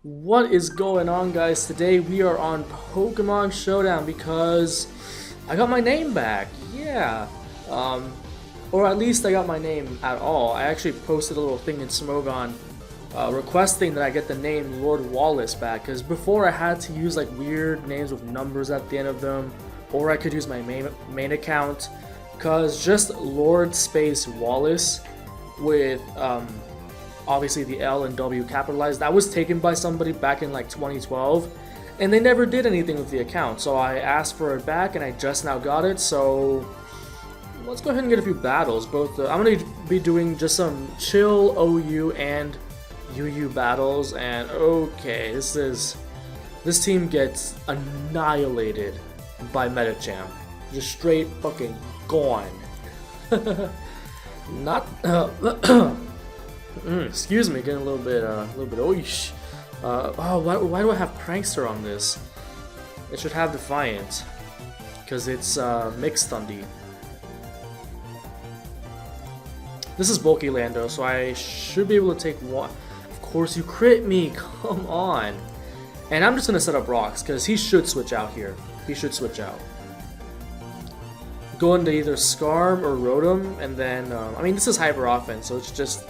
What is going on, guys? Today we are on Pokemon Showdown because I got my name back. Yeah. Um, or at least I got my name at all. I actually posted a little thing in Smogon requesting that I get the name Lord Wallace back, because before I had to use like weird names with numbers at the end of them, or I could use my main account, because just Lord space Wallace with obviously the L and W capitalized, that was taken by somebody back in like 2012, and they never did anything with the account. So I asked for it back, and I just now got it. So let's go ahead and get a few battles. I'm gonna be doing just some chill OU and UU battles, and okay, this team gets annihilated by Metacham, just straight fucking gone. Not excuse me, getting a little bit oish. Why do I have Prankster on this? It should have Defiant, because it's Mixed Thundy. This is bulky Lando, so I should be able to take one. Of course, you crit me. Come on. And I'm just gonna set up rocks because he should switch out here. He should switch out. Go into either Scarm or Rotom, and then I mean, this is hyper offense, so it's just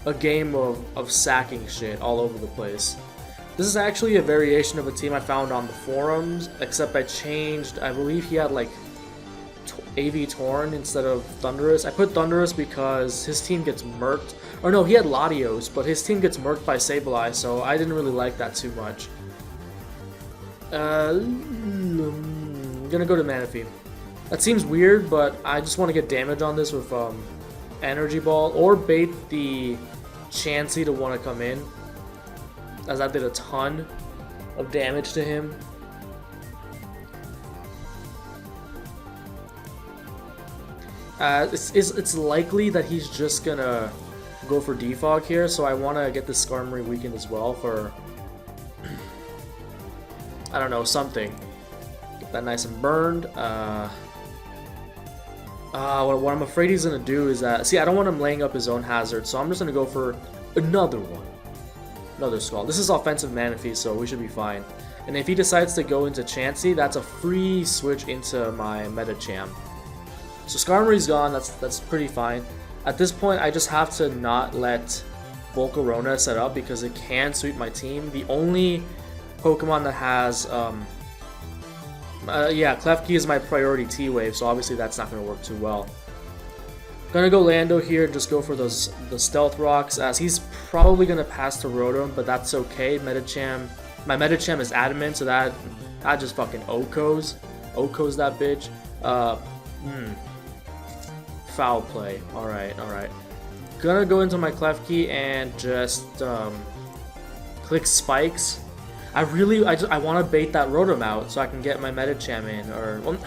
a game of sacking shit all over the place. This is actually a variation of a team I found on the forums, except I changed. I believe he had like AV Torn instead of Thundurus. I put Thundurus because his team gets murked. Or no, he had Latios, but his team gets murked by Sableye, so I didn't really like that too much. I'm gonna go to Manaphy. That seems weird, but I just want to get damage on this with Energy Ball, or bait the Chansey to want to come in, as that did a ton of damage to him. It's likely that he's just gonna go for Defog here, so I want to get the Skarmory weakened as well for, I don't know, something. Get that nice and burned. What I'm afraid he's gonna do is that, see, I don't want him laying up his own hazard, so I'm just gonna go for another one. Another Scald. This is offensive Manaphy, so we should be fine. And if he decides to go into Chansey, that's a free switch into my Metacham. So Skarmory's gone, that's pretty fine. At this point, I just have to not let Volcarona set up because it can sweep my team. The only Pokemon that has, yeah, Klefki is my priority T-Wave, so obviously that's not going to work too well. Gonna go Lando here and just go for the Stealth Rocks, as he's probably going to pass to Rotom, but that's okay. My Metacham is Adamant, so that just fucking Okos that bitch. Foul play. Alright. Gonna go into my Klefki and just click Spikes. I want to bait that Rotom out so I can get my Metacham in, or well,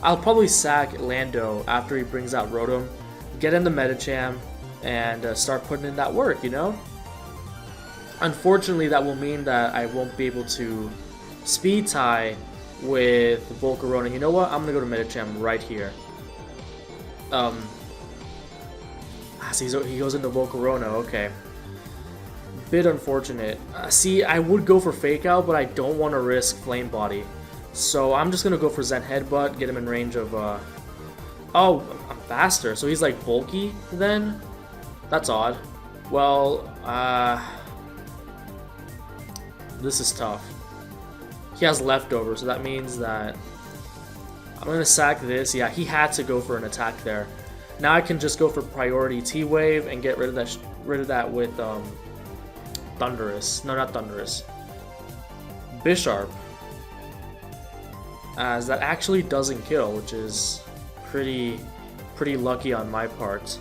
I'll probably sack Lando after he brings out Rotom, get in the Metacham, and start putting in that work, you know? Unfortunately, that will mean that I won't be able to speed tie with Volcarona. You know what? I'm gonna go to Metacham right here. So he goes into Volcarona, okay. Bit unfortunate. See, I would go for Fake Out, but I don't want to risk Flame Body. So I'm just gonna go for Zen Headbutt, get him in range of, oh, I'm faster, so he's like bulky then? That's odd. Well, this is tough. He has leftover, so that means that I'm gonna sack this. Yeah, he had to go for an attack there. Now I can just go for priority T-Wave and get rid of that with Thundurus. No, not Thundurus. Bisharp. As that actually doesn't kill, which is pretty lucky on my part.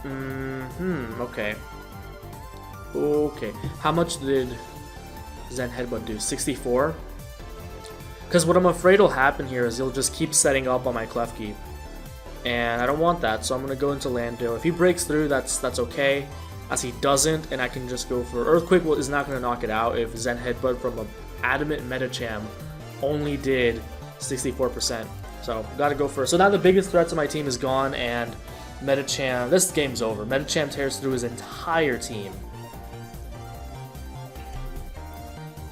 Okay. Okay. How much did Zen Headbutt do? 64? Because what I'm afraid will happen here is he'll just keep setting up on my Klefki. And I don't want that, so I'm going to go into Lando. If he breaks through, that's okay. As he doesn't, and I can just go for Earthquake. Is not going to knock it out if Zen Headbutt from a Adamant Metacham only did 64%. So, gotta go first. So now the biggest threat to my team is gone, and Medicham, this game's over. Medicham tears through his entire team.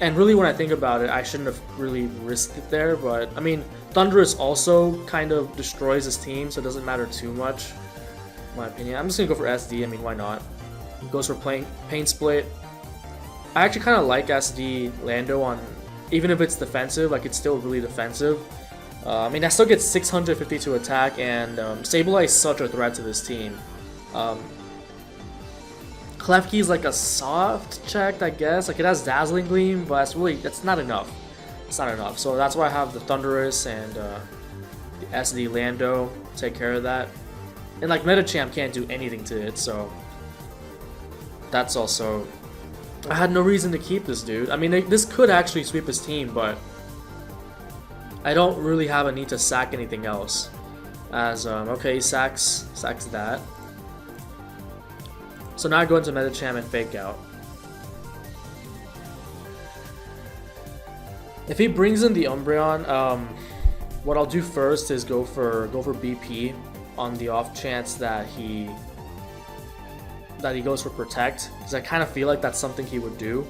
And really, when I think about it, I shouldn't have really risked it there, but I mean, Thunderous also kind of destroys his team, so it doesn't matter too much, in my opinion. I'm just gonna go for SD, I mean, why not? He goes for Pain Split. I actually kind of like SD Lando on, even if it's defensive, like it's still really defensive. I mean, I still get 652 attack, and Sableye is such a threat to this team. Klefki is like a soft check, I guess. Like it has Dazzling Gleam, but that's not enough. It's not enough. So that's why I have the Thunderous and the SD Lando take care of that. And like Medicham can't do anything to it, so that's also. I had no reason to keep this dude. I mean, this could actually sweep his team, but I don't really have a need to sack anything else. As okay, he sacks that. So now I go into Medicham and Fake Out. If he brings in the Umbreon, what I'll do first is go for BP on the off chance that he goes for Protect, because I kind of feel like that's something he would do.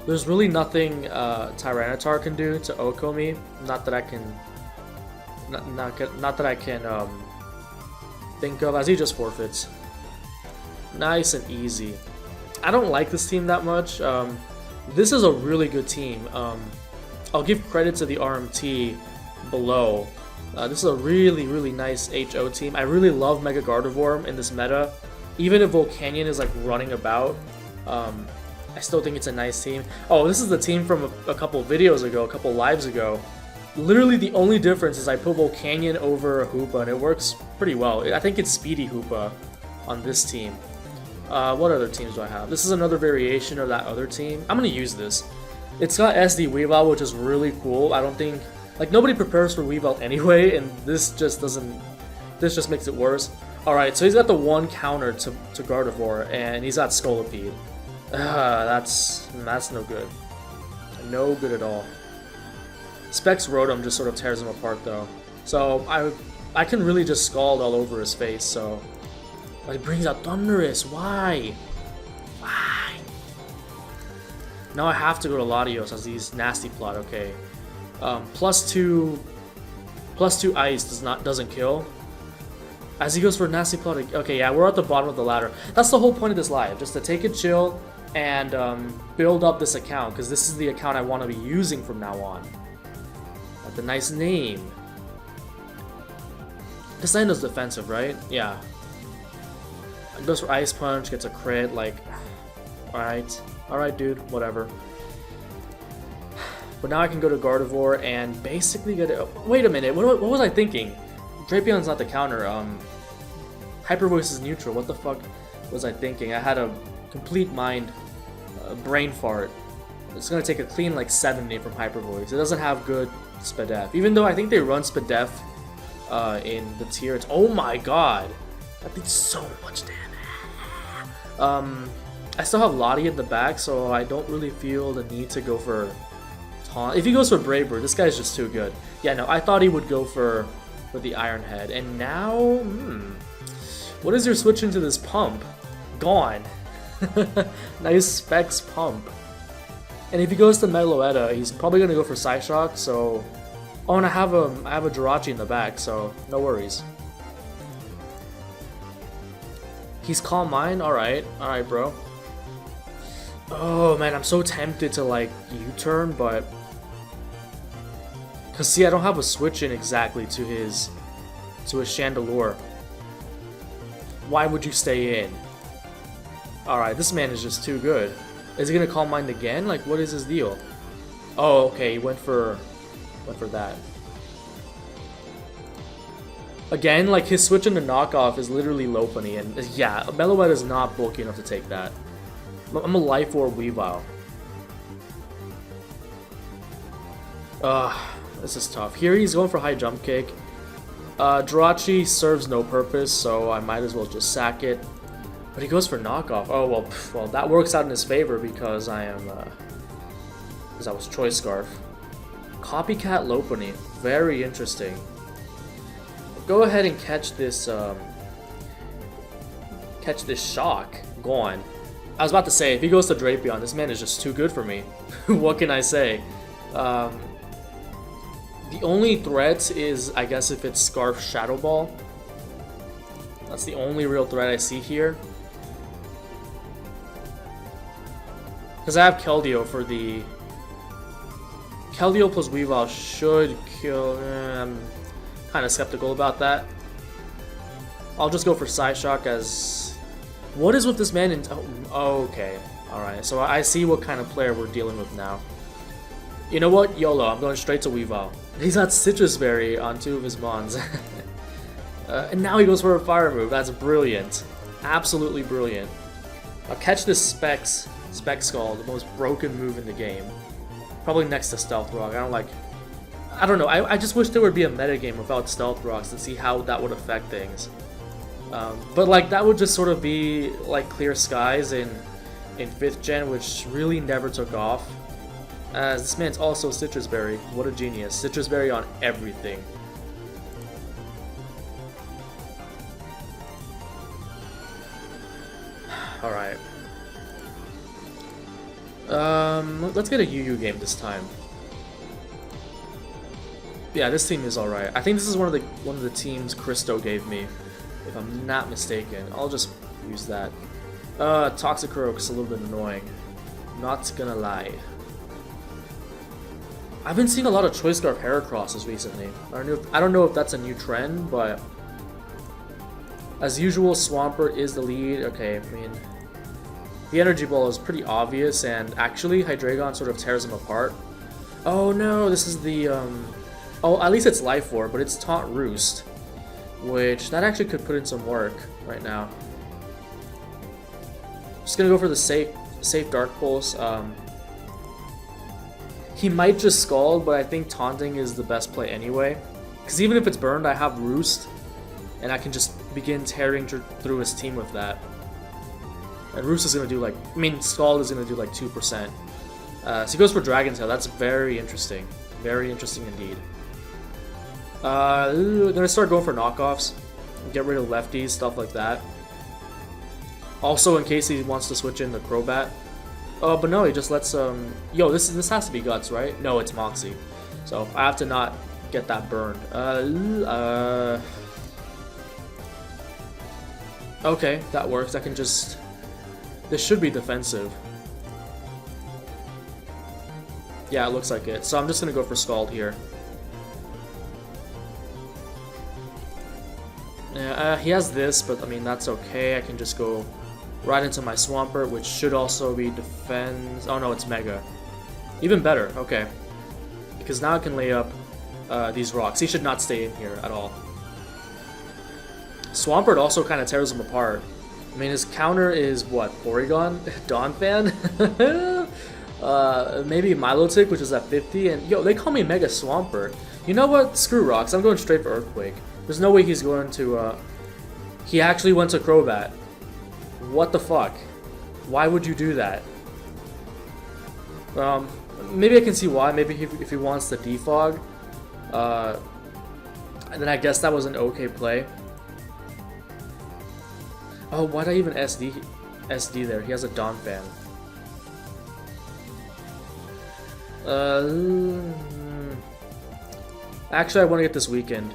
There's really nothing Tyranitar can do to Oko me. Not that I can think of, as he just forfeits. Nice and easy. I don't like this team that much. This is a really good team. I'll give credit to the RMT below. This is a really nice HO team. I really love Mega Gardevoir in this meta. Even if Volcanion is like running about, I still think it's a nice team. Oh, this is the team from a couple videos ago, a couple lives ago. Literally the only difference is I put Volcanion over Hoopa, and it works pretty well. I think it's Speedy Hoopa on this team. What other teams do I have? This is another variation of that other team. I'm gonna use this. It's got SD Weavile, which is really cool. I don't think, like, nobody prepares for Weavile anyway, and this just makes it worse. Alright, so he's got the one counter to Gardevoir, and he's got Scolipede. That's no good. No good at all. Specs Rotom just sort of tears him apart though. So I can really just Scald all over his face, so. But he brings out Thunderous, why? Why? Now I have to go to Latios as these nasty plot, okay. +2 ice doesn't kill. As he goes for nasty plot, okay, yeah, we're at the bottom of the ladder. That's the whole point of this live, just to take it chill and build up this account, because this is the account I want to be using from now on. Like the nice name. This Lando's defensive, right? Yeah. It goes for Ice Punch, gets a crit, like, alright dude, whatever. But now I can go to Gardevoir and basically get it. Oh, wait a minute, what was I thinking? Drapion's not the counter. Hyper Voice is neutral. What the fuck was I thinking? I had a complete mind brain fart. It's gonna take a clean like 70 from Hyper Voice. It doesn't have good Spadef, even though I think they run Spadef in the tier. It's, oh my god, that did so much damage. I still have Lottie at the back, so I don't really feel the need to go for Taunt. If he goes for Brave Bird, this guy's just too good. Yeah, no, I thought he would go for the Iron Head, and now, what is your switch into this Pump? Gone. Nice Specs Pump. And if he goes to Meloetta, he's probably gonna go for Psyshock. So, oh, and I have a Jirachi in the back, so no worries. He's Calm Mind. All right, bro. Oh man, I'm so tempted to like U-turn, but cause see, I don't have a switch in exactly to his Chandelure. Why would you stay in? All right, this man is just too good. Is he gonna Calm Mind again? Like, what is his deal? Oh, okay, he went for that. Again, like, his switch into knockoff is literally Lopunny, and yeah, Meloetta is not bulky enough to take that. I'm a Life Orb Weavile. This is tough. Here he's going for High Jump Kick. Jirachi serves no purpose, so I might as well just sack it. But he goes for knockoff. Oh well, that works out in his favor because I was Choice Scarf. Copycat Lopunny, very interesting. go ahead and catch this shock. Go on. I was about to say, if he goes to Drapion, this man is just too good for me. What can I say? The only threat is, I guess, if it's Scarf Shadow Ball. That's the only real threat I see here. Because I have Keldeo for the... Keldeo plus Weavile should kill... I'm kind of skeptical about that. I'll just go for Psyshock as... What is with this man in... Oh, okay. Alright, so I see what kind of player we're dealing with now. You know what? YOLO, I'm going straight to Weavile. He's got Citrus Berry on 2 of his Mons. And now he goes for a fire move. That's brilliant. Absolutely brilliant. I'll catch this Spec Skull, the most broken move in the game. Probably next to Stealth Rock. I don't know. I just wish there would be a metagame without Stealth Rocks to see how that would affect things. But like that would just sort of be like Clear Skies in 5th gen, which really never took off. As this man's also Citrus Berry. What a genius. Citrus Berry on everything. Alright. Let's get a UU game this time. Yeah, this team is alright. I think this is one of the teams Christo gave me, if I'm not mistaken. I'll just use that. Toxicroak's a little bit annoying. Not gonna lie. I've been seeing a lot of Choice Scarf Heracrosses recently. I don't know if that's a new trend, but as usual, Swampert is the lead. Okay, I mean, the Energy Ball is pretty obvious, and actually, Hydreigon sort of tears him apart. Oh no, this is the oh, at least it's Life Orb, but it's Taunt Roost, which that actually could put in some work right now. Just gonna go for the safe Dark Pulse. He might just Scald, but I think taunting is the best play anyway. Because even if it's burned, I have Roost, and I can just begin tearing through his team with that. And Roost is going to do like, I mean, Scald is going to do like 2%. So he goes for Dragon Tail. That's very interesting. Very interesting indeed. I'm going to start going for knockoffs. Get rid of lefties, stuff like that. Also, in case he wants to switch in the Crobat. But no, he just lets yo, this has to be Guts, right? No, it's Moxie. So I have to not get that burned. Okay, that works. I can just... This should be defensive. Yeah, it looks like it. So I'm just gonna go for Scald here. Yeah, he has this, but I mean, that's okay. I can just go right into my Swampert, which should also be defense. Oh no, it's Mega. Even better, okay. Because now I can lay up these rocks. He should not stay in here at all. Swampert also kind of tears him apart. I mean, his counter is what? Porygon? Donphan? Maybe Milotic, which is at 50. And yo, they call me Mega Swampert. You know what? Screw rocks. I'm going straight for Earthquake. There's no way he's going to... He actually went to Crobat. What the fuck? Why would you do that? Maybe I can see why. Maybe if he wants to defog. And then I guess that was an okay play. Oh, why'd I even SD there? He has a Donphan. Actually, I want to get this Weekend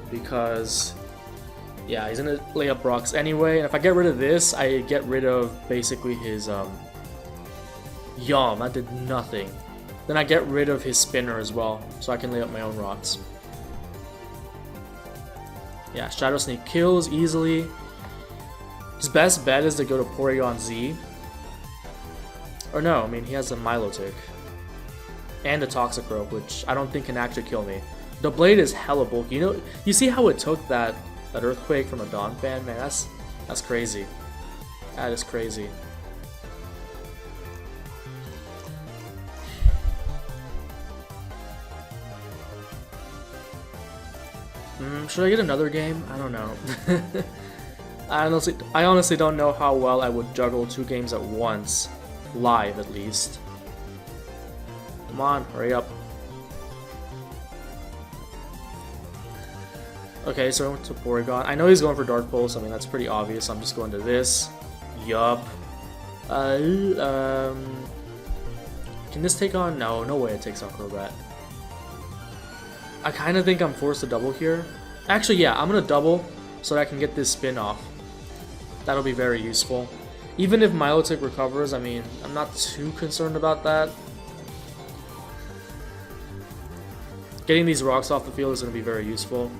because... Yeah, he's gonna lay up rocks anyway, and if I get rid of this, I get rid of basically his Yum. That did nothing. Then I get rid of his Spinner as well, so I can lay up my own rocks. Yeah, Shadow Sneak kills easily. His best bet is to go to Porygon Z. Or no, I mean he has a Milotic. And a Toxicroak, which I don't think can actually kill me. The blade is hella bulky. You know, you see how it took that Earthquake from a Donphan? Man, that's crazy. That is crazy. Should I get another game? I don't know. I honestly don't know how well I would juggle 2 games at once. Live, at least. Come on, hurry up. Okay, so I went to Porygon. I know he's going for Dark Pulse. I mean, that's pretty obvious. I'm just going to this. Yup. Can this take on? No, no way it takes on Crobat. I kind of think I'm forced to double here. Actually, yeah, I'm going to double so that I can get this spin off. That'll be very useful. Even if Milotic recovers, I mean, I'm not too concerned about that. Getting these rocks off the field is going to be very useful.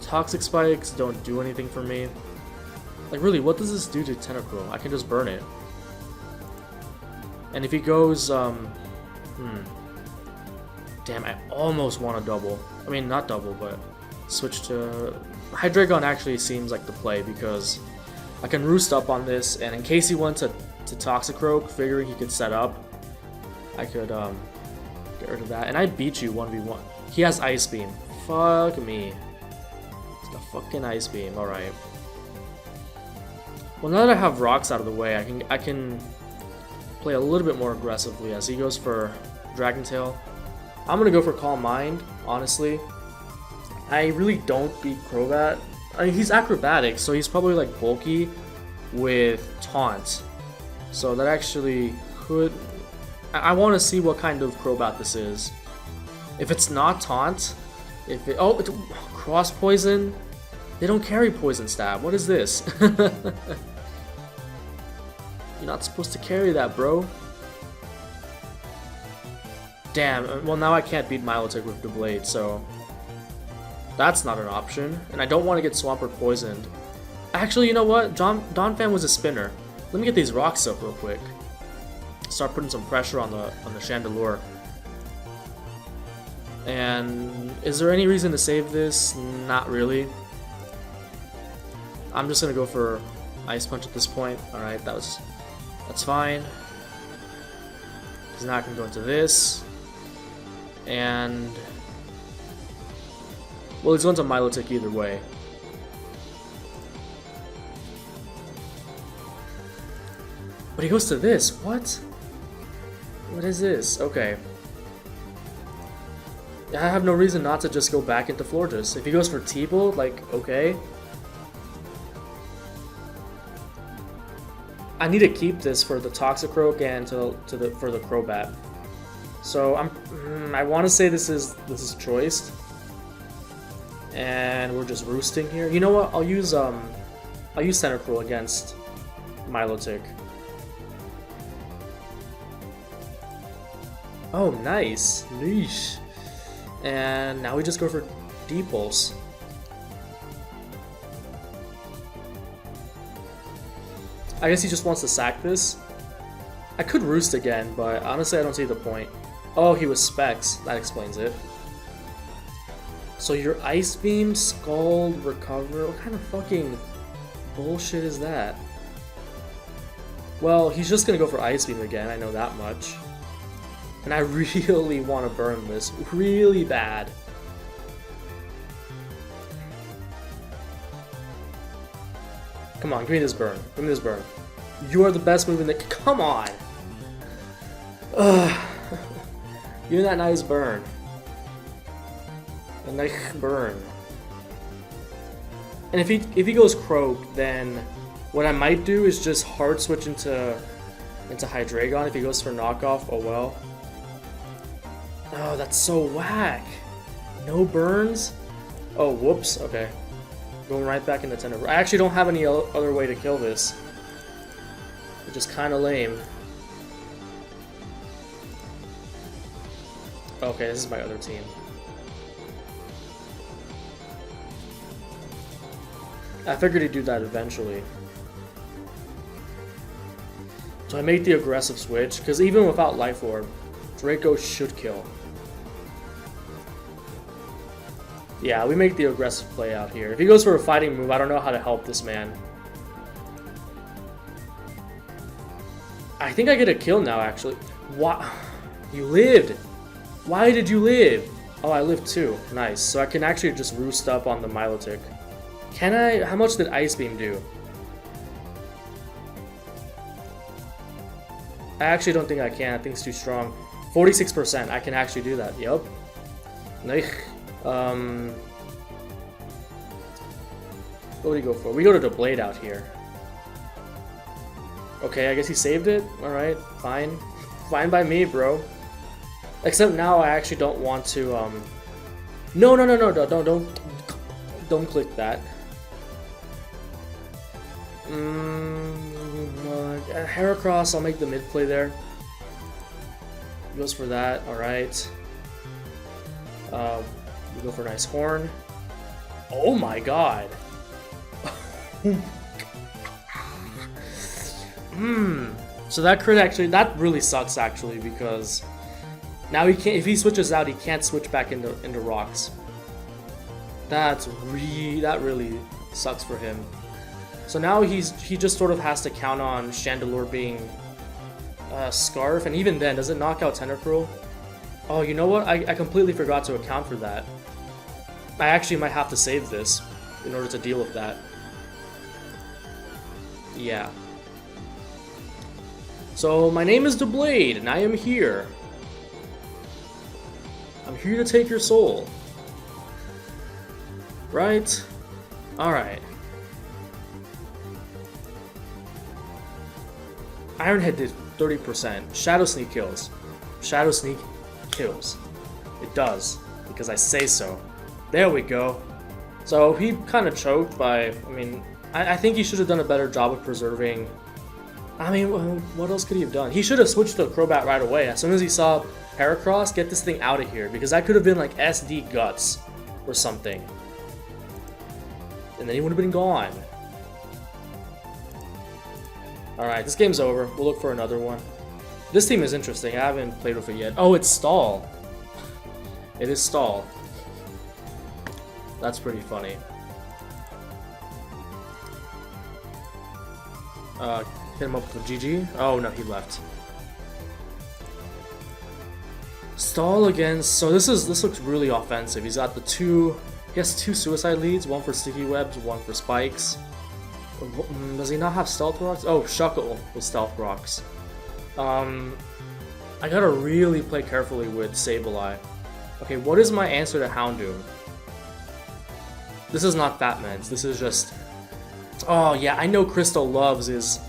Toxic Spikes don't do anything for me. Like, really, what does this do to Tentacruel? I can just burn it. And if he goes, Damn, I almost want to double. I mean, not double, but switch to... Hydreigon actually seems like the play because I can roost up on this, and in case he went to Toxicroak, figuring he could set up, I could get rid of that. And I beat you 1v1. He has Ice Beam. Fuck me. It's got fucking Ice Beam. Alright. Well, now that I have rocks out of the way, I can play a little bit more aggressively as he goes for Dragon Tail. I'm gonna go for Calm Mind, honestly. I really don't beat Crobat. I mean, he's acrobatic, so he's probably like bulky with Taunt. So that actually could... I want to see what kind of Crobat this is. If it's not Taunt, if it... Oh, it's Cross Poison? They don't carry Poison Stab. What is this? You're not supposed to carry that, bro. Damn, well now I can't beat Milotic with the Blade, so... That's not an option, and I don't want to get Swampert poisoned. Actually, you know what? Donphan was a spinner. Let me get these rocks up real quick. Start putting some pressure on the Chandelure. And is there any reason to save this? Not really. I'm just gonna go for Ice Punch at this point. Alright, that's fine. Because now I can go into this. And... well, he's going to Milotic either way. But he goes to this. What? What is this? Okay. I have no reason not to just go back into Florges. If he goes for T-Bolt, like, okay. I need to keep this for the Toxicroak and for the Crobat. So I want to say this is choiced. And we're just roosting here. You know what? I'll use Tentacruel against Milotic. Oh, nice. Leash. And now we just go for D-Pulse. I guess he just wants to sack this. I could roost again, but honestly I don't see the point. Oh, he was Specs. That explains it. So your Ice Beam, Scald, Recover? What kind of fucking bullshit is that? Well, he's just gonna go for Ice Beam again, I know that much. And I really want to burn this really bad. Come on, give me this burn. Give me this burn. You are the best move in the... Come on! Ugh. Give me that nice burn. A nice burn. And if he goes Croak, then what I might do is just hard switch into Hydreigon. If he goes for knockoff, oh well. Oh, that's so whack. No burns? Oh, whoops. Okay. Going right back into Tentacruel. I actually don't have any other way to kill this. Which is kind of lame. Okay, this is my other team. I figured he'd do that eventually. So I made the aggressive switch, because even without Life Orb, Draco should kill. Yeah, we make the aggressive play out here. If he goes for a fighting move, I don't know how to help this man. I think I get a kill now, actually. What? You lived! Why did you live? Oh, I lived too. Nice. So I can actually just roost up on the Milotic. Can I? How much did Ice Beam do? I actually don't think I can. I think it's too strong. 46%. I can actually do that. Yup. What do we go for? We go to the blade out here. Okay, I guess he saved it. Alright, fine. Fine by me, bro. Except now I actually don't want to, No, don't click that. Heracross, I'll make the mid play there. He goes for that, alright. We go for a nice horn. Oh my god. So that crit actually, that really sucks actually, because now he can't, if he switches out, he can't switch back into rocks. That really sucks for him. So now he just sort of has to count on Chandelure being Scarf, and even then, does it knock out Tentacruel? Oh, you know what? I completely forgot to account for that. I actually might have to save this in order to deal with that. Yeah. So, my name is Blade, and I am here. I'm here to take your soul. Right? Alright. Ironhead did 30%. Shadow Sneak kills. Shadow Sneak kills. It does, because I say so. There we go. So he kind of choked by, I mean, I think he should have done a better job of preserving. I mean, what else could he have done? He should have switched to Crobat right away. As soon as he saw Heracross, get this thing out of here, because that could have been like SD Guts or something. And then he would have been gone. Alright, this game's over. We'll look for another one. This team is interesting. I haven't played with it yet. Oh, it's Stall. It is Stall. That's pretty funny. Hit him up with GG. Oh no, he left. Stall against. So this looks really offensive. He's got he has two suicide leads, one for sticky webs, one for spikes. Does he not have stealth rocks? Oh, Shuckle with stealth rocks. I gotta really play carefully with Sableye. Okay, what is my answer to Houndoom? This is not Fatmans, this is just... Oh yeah, I know Crystal loves his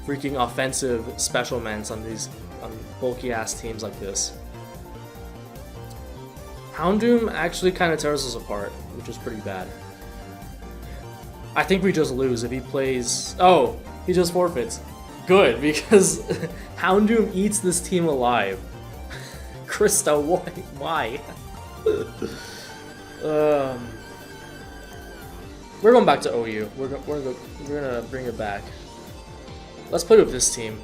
freaking offensive special mans on these bulky ass teams like this. Houndoom actually kind of tears us apart, which is pretty bad. I think we just lose if he plays... Oh, he just forfeits. Good, because Houndoom eats this team alive. Krista, why? We're going back to OU. We're gonna bring it back. Let's play with this team.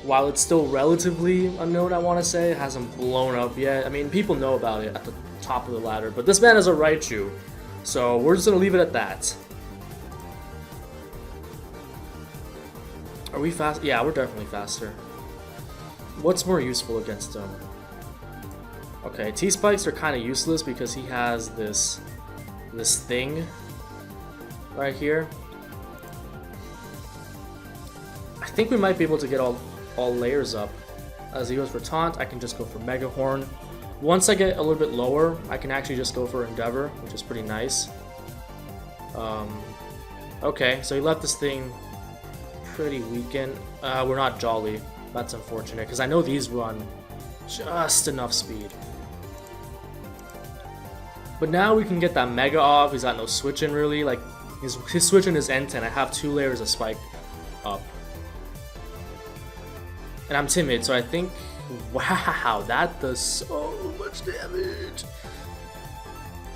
While it's still relatively unknown, I want to say, it hasn't blown up yet. I mean, people know about it at the top of the ladder, but this man is a Raichu, so we're just gonna leave it at that. Are we fast? Yeah, we're definitely faster. What's more useful against him? Okay, T-Spikes are kind of useless because he has this thing right here. I think we might be able to get all layers up. As he goes for Taunt, I can just go for Mega Horn. Once I get a little bit lower, I can actually just go for Endeavor, which is pretty nice. Okay, so he left this thing pretty weakened. We're not Jolly. That's unfortunate, because I know these run just enough speed. But now we can get that Mega off. He's got no switching really. Like his switching is N10. I have 2 layers of Spike up. And I'm timid, so I think... Wow, that does so much damage.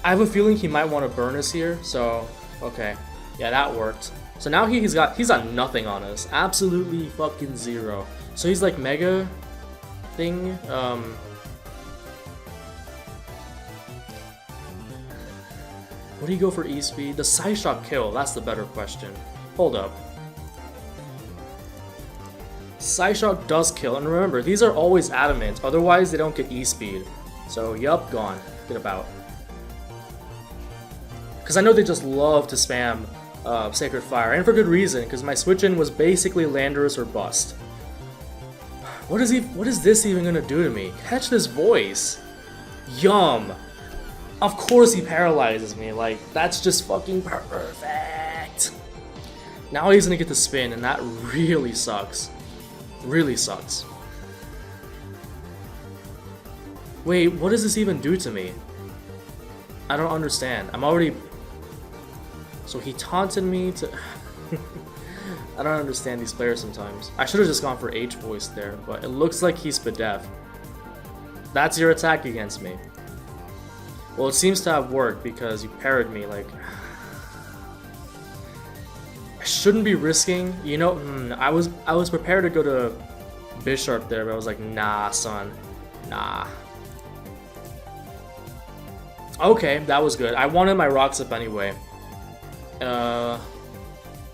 I have a feeling he might want to burn us here, so... Okay. Yeah, that worked. So now he's got nothing on us. Absolutely fucking zero. So he's like Mega thing. What do you go for E-Speed? The Psyshock kill, that's the better question. Hold up. Psyshock does kill, and remember, these are always adamant, otherwise they don't get E-Speed. So, yup, gone. Get about. Because I know they just love to spam Sacred Fire, and for good reason, because my switch-in was basically Landorus or bust. What is this even gonna do to me? Catch this voice! Yum! Of course he paralyzes me. Like, that's just fucking perfect. Now he's gonna get the spin, and that really sucks. Really sucks. Wait, what does this even do to me? I don't understand. I'm already... So he taunted me to... I don't understand these players sometimes. I should have just gone for H-voice there, but it looks like he's Spadef. That's your attack against me. Well, it seems to have worked because you parried me, like... I shouldn't be risking, you know, I was prepared to go to Bisharp there, but I was like, nah, son. Nah. Okay, that was good. I wanted my rocks up anyway.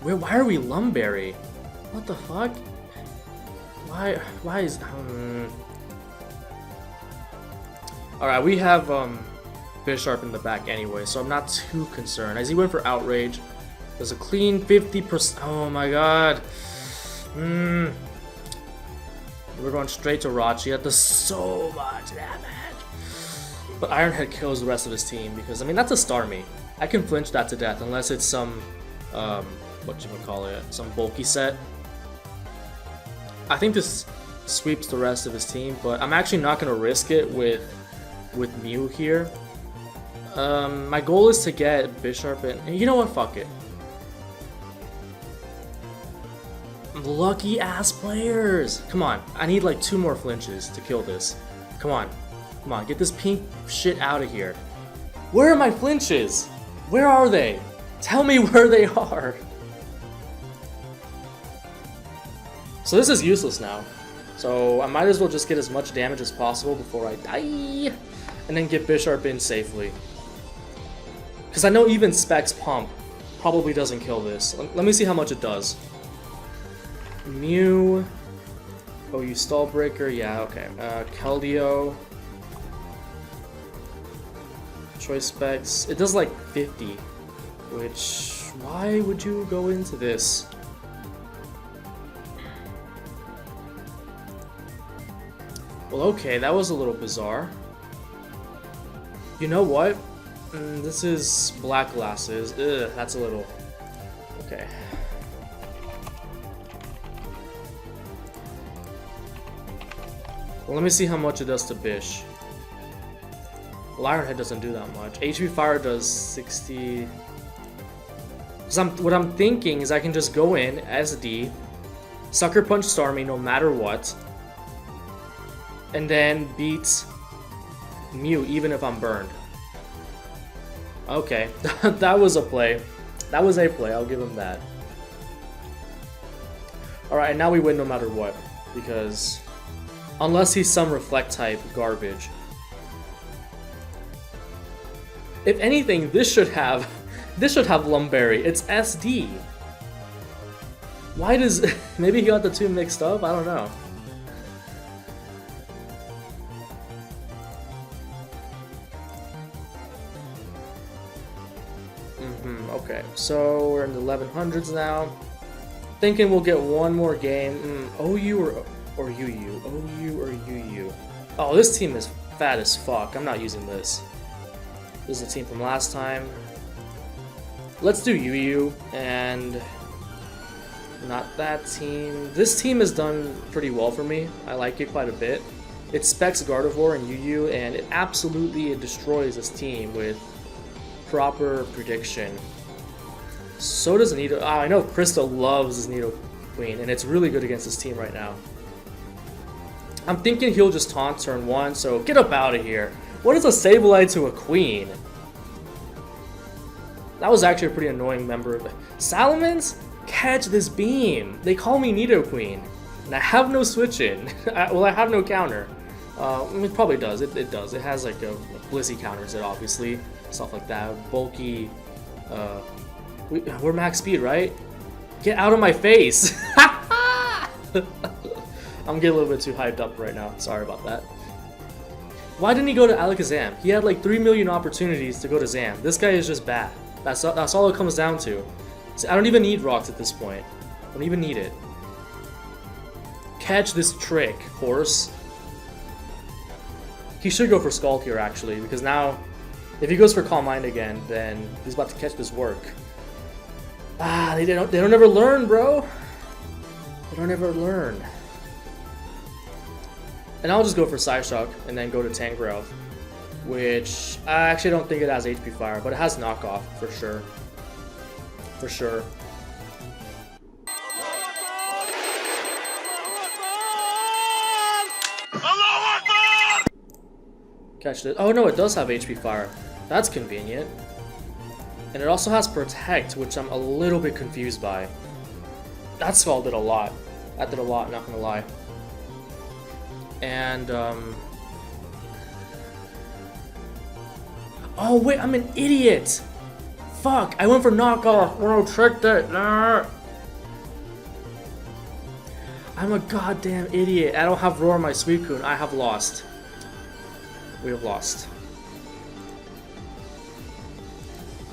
Why are we Lumberry? What the fuck? Why is... Alright, we have, Bisharp in the back anyway, so I'm not too concerned. As he went for Outrage, there's a clean 50%. Oh my god. We're going straight to Rachi. That does so much damage. But Ironhead kills the rest of his team because, I mean, that's a Starmie. I can flinch that to death unless it's some, some bulky set. I think this sweeps the rest of his team, but I'm actually not going to risk it with Mew here. My goal is to get Bisharp in. You know what? Fuck it. Lucky ass players. Come on. I need like 2 more flinches to kill this. Come on. Come on. Get this pink shit out of here. Where are my flinches? Where are they? Tell me where they are. So this is useless now. So I might as well just get as much damage as possible before I die. And then get Bisharp in safely. Because I know even Specs Pump probably doesn't kill this. Let me see how much it does. Mew. Oh, you Stall Breaker? Yeah, okay. Keldeo. Choice Specs. It does like 50. Which... Why would you go into this? Well, okay, that was a little bizarre. You know what? This is Black Glasses. Ugh, that's a little... Okay. Well, let me see how much it does to Bish. Well, Ironhead doesn't do that much. HP Fire does 60... What I'm thinking is I can just go in, SD, Sucker Punch Starmie no matter what, and then beat Mew even if I'm burned. Okay, that was a play. That was a play, I'll give him that. Alright, and now we win no matter what, because unless he's some Reflect type garbage. If anything, this should have Lumberry. It's SD. Why does... Maybe he got the 2 mixed up? I don't know. Okay, so we're in the 1100s now. Thinking we'll get one more game. OU or UU? OU or UU? Oh, this team is fat as fuck. I'm not using this. This is the team from last time. Let's do UU and not that team. This team has done pretty well for me. I like it quite a bit. It specs Gardevoir and UU, and it absolutely destroys this team with proper prediction. So does Nido. Oh, I know Krista loves his Nido Queen, and it's really good against this team right now. I'm thinking he'll just taunt turn 1, so get up out of here. What is a Sableye to a Queen? That was actually a pretty annoying member of it. Salamence? Catch this beam! They call me Nido Queen, and I have no switch in. Well, I have no counter. It probably does. It does. It has like a Blissey counters it, obviously. Stuff like that. Bulky. We're max speed, right? Get out of my face! I'm getting a little bit too hyped up right now. Sorry about that. Why didn't he go to Alakazam? He had like 3 million opportunities to go to Zam. This guy is just bad. That's all it comes down to. See, I don't even need rocks at this point. I don't even need it. Catch this trick, horse. He should go for Scald here, actually, because now If he goes for Calm Mind again, then he's about to catch this work. Ah, they don't ever learn, bro. They don't ever learn. And I'll just go for Psyshock and then go to Tangrowth, which I actually don't think it has HP Fire, but it has Knockoff for sure. For sure. Catch it. Oh no, it does have HP Fire. That's convenient. And it also has Protect, which I'm a little bit confused by. That Skull did a lot. That did a lot, not gonna lie. And, oh wait, I'm an idiot! Fuck, I went for Knockoff when I tricked it! I'm a goddamn idiot. I don't have Roar on my Suicune. I have lost. We have lost.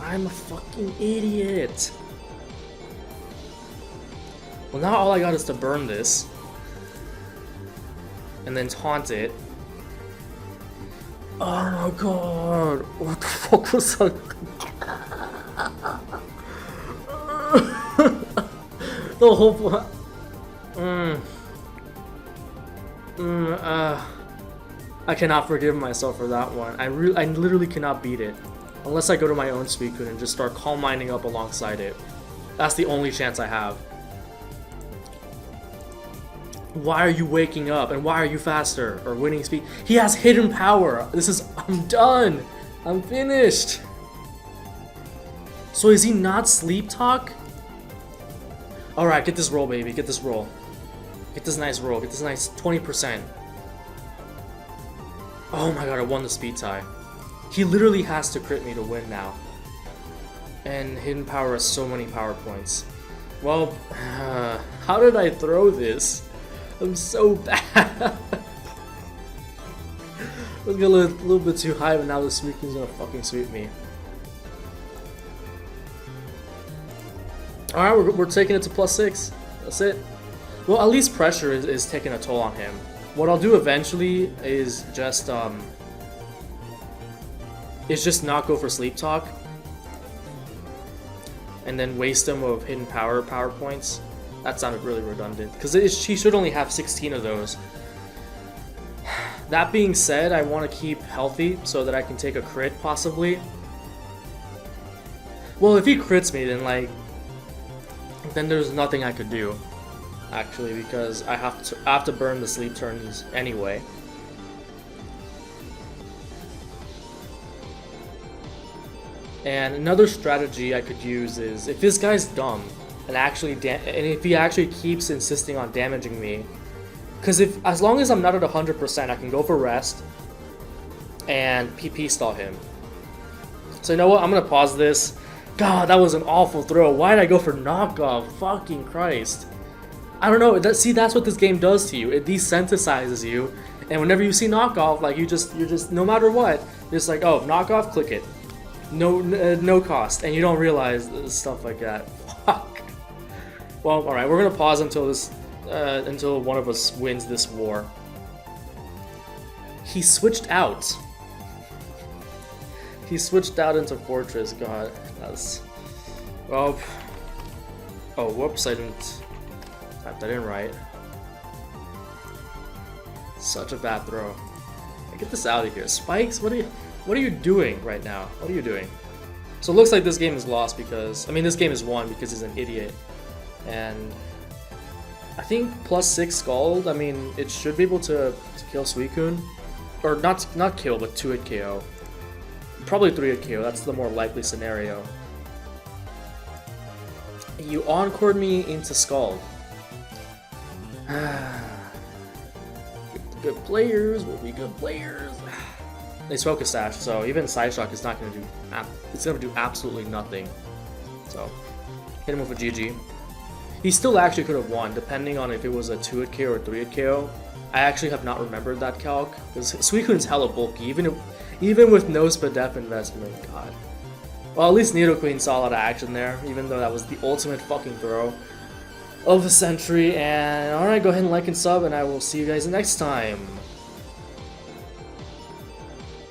I'm a fucking idiot. Well, now all I got is to burn this. And then taunt it. Oh my god. What the fuck was that? The whole... I cannot forgive myself for that one. I literally cannot beat it. Unless I go to my own Suicune and just start Calm Minding up alongside it. That's the only chance I have. Why are you waking up? And why are you faster? Or winning speed? He has hidden power! This is... I'm done! I'm finished! So is he not Sleep Talk? Alright, get this roll, baby. Get this roll. Get this nice roll. Get this nice 20%. Oh my god, I won the speed tie. He literally has to crit me to win now. And Hidden Power has so many power points. Well, how did I throw this? I'm so bad. I was a little bit too high, but now the Suicune's gonna fucking sweep me. Alright, we're taking it to +6. That's it. Well, at least pressure is taking a toll on him. What I'll do eventually is just not go for Sleep Talk. And then waste him of Hidden Power points. That sounded really redundant, because she should only have 16 of those. That being said, I want to keep healthy so that I can take a crit, possibly. Well, if he crits me, then there's nothing I could do, actually, because I have to burn the sleep turns anyway. And another strategy I could use is, if this guy's dumb and if he actually keeps insisting on damaging me, because as long as I'm not at 100%, I can go for rest and PP stall him. So you know what? I'm gonna pause this. God, that was an awful throw. Why did I go for knockoff? Fucking Christ! I don't know. That's what this game does to you. It desensitizes you, and whenever you see knockoff, like you're just no matter what, it's like, oh, knockoff, click it. No cost, and you don't realize stuff like that. Fuck. Well, all right, we're gonna pause until one of us wins this war. He switched out. He switched out into Fortress. God, that's... Well... Oh, whoops, I didn't type that in right. Such a bad throw. Get this out of here. Spikes, what are you doing right now? What are you doing? So it looks like this game is lost because... I mean, this game is won because he's an idiot. And... I think +6 Scald, I mean, it should be able to kill Suicune. Or not kill, but 2-hit KO. Probably 3-hit KO, that's the more likely scenario. You encored me into Scald. Good players will be good players. It's Focus Sash, so even Psyshock is not going to do... It's going to do absolutely nothing. So, hit him with a GG. He still actually could have won, depending on if it was a 2-hit KO or 3-hit KO. I actually have not remembered that calc, because Suicune's hella bulky, even with no Spadef investment, god. Well, at least Nidoqueen saw a lot of action there, even though that was the ultimate fucking throw of the century. And alright, go ahead and like and sub, and I will see you guys next time.